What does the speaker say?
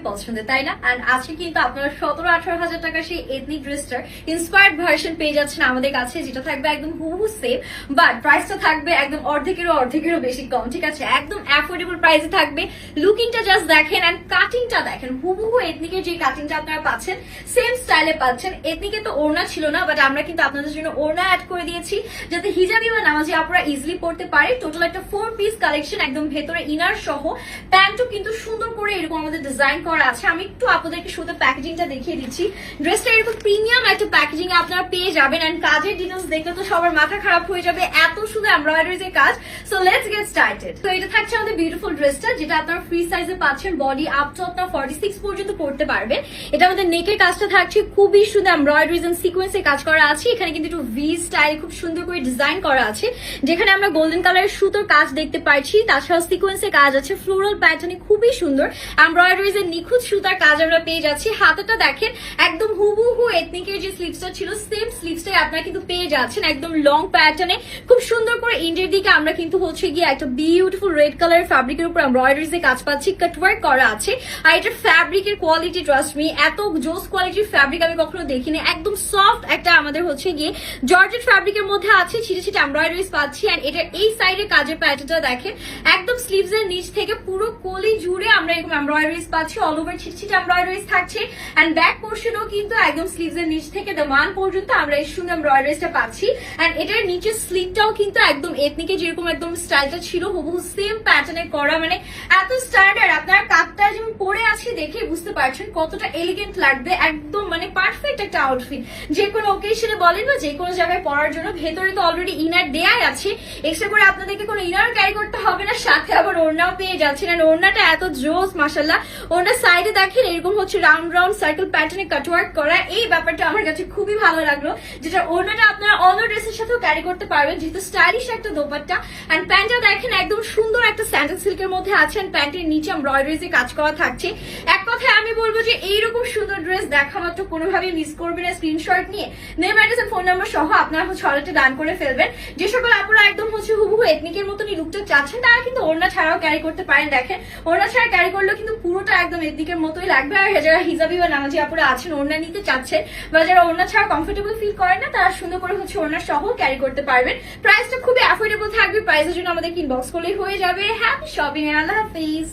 পছন্দের, তাই না? আর আজকে কিন্তু আপনারা 17-18 হাজার টাকা সেই এথনিক ড্রেসটার ইন্সপায়ার্ড ভার্সন পেয়ে যাচ্ছেন আমাদের কাছে, যেটা থাকবে একদম হুবহু সেম, বাট প্রাইসটা থাকবে একদম অর্ধেকেরও বেশি কম। ঠিক আছে, একদম অ্যাফোর্ডেবল প্রাইসে থাকবে। লুকিংটা জাস্ট দেখেন অ্যান্ড কাটিংটা দেখেন, হুবহু এথনিকের যে কাটিংটা আপনারা পাচ্ছেন সেম স্টাইলে পাচ্ছেন। এথনিকে তো ওড়না ছিল না, বাট আমরা কিন্তু আপনাদের জন্য ওড়না অ্যাড করে দিয়েছি যাতে হিজাবি বা নামাজি আপনারা ইজিলি পড়তে পারে। টোটাল একটা 4 পিস কালেকশন, একদম ভেতরে ইনার সহ, প্যান্টও কিন্তু সুন্দর করে এরকম আমাদের ডিজাইন করা আছে। আমি একটু আপনাদেরকে শুধু প্যাকেজিংটা দেখিয়ে দিচ্ছি। ড্রেসটা এরকম প্রিমিয়াম একটা প্যাকেজিং এ আপনারা পেয়ে যাবেন, এন্ড কাজের ডিটেলস দেখলে তো সবার মাথা খারাপ হয়ে যাবে, এত শুধু এমব্রয়ডারিজ এর কাজ। So let's get started. তো এটা থাকছে আমাদের বিউটিফুল ড্রেসটা, যেটা আপনারা ফ্রি সাইজে পাচ্ছেন, বডি আপ টু আপনারা 46 পর্যন্ত পড়তে পারবেন। এটা আমাদের নেকের কাজটা থাকছে খুবই শুধু এমব্রয়ডারিজ এন্ড সিকোয়েন্সে কাজ করা আছে। এখানে কিন্তু একটু ভি স্টাইল খুব সুন্দর করে ডিজাইন করা আছে, যেখানে আমরা গোল্ডেন কালারের সুতোর কাজ দেখতে পাচ্ছি। তাছাড়াও সিকোয়েন্সে কাজ আছে, ফ্লোরাল প্যাটার্নে খুবই সুন্দর এমব্রয়ডারিজ এর নিখুঁত সুতার কাজ আমরা পেয়ে যাচ্ছি। হাতাটা দেখেন একদম হুবহু এথনিকের যে স্লিভসটা ছিল সেম স্লিভসটাই আপনারা কিন্তু পেয়ে যাচ্ছেন, একদম লং প্যাটার্নে খুব সুন্দর করে ইন্ডের দিকে আমরা কিন্তু হচ্ছে গিয়ে একটা বিউটিফুল রেড কালারের ফ্যাব্রিকের উপর এমব্রয়ডারিজ এর কাজ পাচ্ছি, কাটওয়ার্ক করা আছে। আর এটার ফ্যাব্রিকের কোয়ালিটি, ট্রাস্ট মি, এত জোস কোয়ালিটির ফ্যাব্রিক আমি কখনো দেখিনি। একদম সফট একটা আমাদের হচ্ছে গিয়ে জর্জেট ফ্যাব্রিকের মধ্যে আছে, ছিটে ছিটে এমব্রয়ডারিজ পাচ্ছি। আর এটা এই সাইডের কাজের প্যাটার্নটা দেখেন, একদম স্লিভস এর নিচ থেকে পুরো কলি জুড়ে আমরা এরকম এমব্রয়ডারিজ পাচ্ছি, অল ওভার ছিটছিটে এমব্রয়ডারিজ থাকছে। এন্ড ব্যাক পোর্শনও কিন্তু একদম স্লিভস এর নিচ থেকে মান পর্যন্ত আমরা এই সুন্দর এমব্রয়ডারিজটা পাচ্ছি। এন্ড এটার নিচের স্লিভটাও কিন্তু একদম এথনিকে যেরকম একদম স্টাইলটা ছিল হুবহু সেম প্যাটার্নে করা, মানে এত স্ট্যান্ডার্ড। আপনারা কাপটা যেমন পরে আছে দেখে বুঝতে পারছেন কতটা এলিগেন্ট লাগবে, একদম মানে পারফেক্ট একটা আউটফিট যে কোনো ওকেশনে বলেন বা যে কোনো জায়গায় পরার জন্য। ভেতরে তো অলরেডি ইনার দেয়াই আছে, এক্সট্রা করে আপনাদেরকে কোনো ইনার ক্যারি করতে হবে না, সাথে আবার ওড়নাও পেয়ে যাচ্ছেন। আর ওড়নাটা এত জোস মাশাআল্লাহ। ওড়নার সাইডে দেখেন এরকম হচ্ছে রাউন্ড রাউন্ড সার্কেল প্যাটার্নে কাটওয়ার্ক করা, এই ব্যাপারটা আমার কাছে খুবই ভালো লাগলো। যেটা ওড়নাটা আপনারা অন্য ড্রেসের সাথেও ক্যারি করতে পারবেন, যেহেতু স্টাইলিশ একটা দোপাট্টা। এন্ড প্যান্টটা দেখেন একদম সুন্দর একটা স্যান্ডেল সিল্কের মধ্যে আছে, এন্ড প্যান্টের নিচে এমব্রয়ডারিজে কাজ করা থাকছে। এক কথায় আমি বলবো যে এইরকম সুন্দর ড্রেস দেখা মাত্র কোনোভাবেই মিস করবেন না। স্ক্রিনশট নিয়ে name, address and phone number সহ আপনারা হচ্ছে অর্ডারটা ডান করে ফেলবেন। যে সকল আপনারা একদম হচ্ছে হুবহু এথনিকের মতনই লুকটা চাচ্ছেন, তারা কিন্তু ওড়না ছাড়াও ক্যারি করতে পারেন। দেখেন ওড়না ছাড়া ক্যারি করলেও কিন্তু পুরোটা একদম এথনিকের মতোই লাগবে। আর যারা হিজাবি বা নামাজি আপুরা আছেন, ওড়না নিতে চাচ্ছেন বা যারা ওড়না ছাড়া কমফোর্টেবল ফিল করেন না, তারা সুন্দর করে হচ্ছে ওড়না সহ ক্যারি করতে পারবেন। প্রাইসটা খুবই অ্যাফোর্ডেবল থাকবে, প্রাইসের জন্য আমাদের ইনবক্স করলেই হয়ে যাবে। হ্যাপি শপিং, আল্লাহ হাফিজ।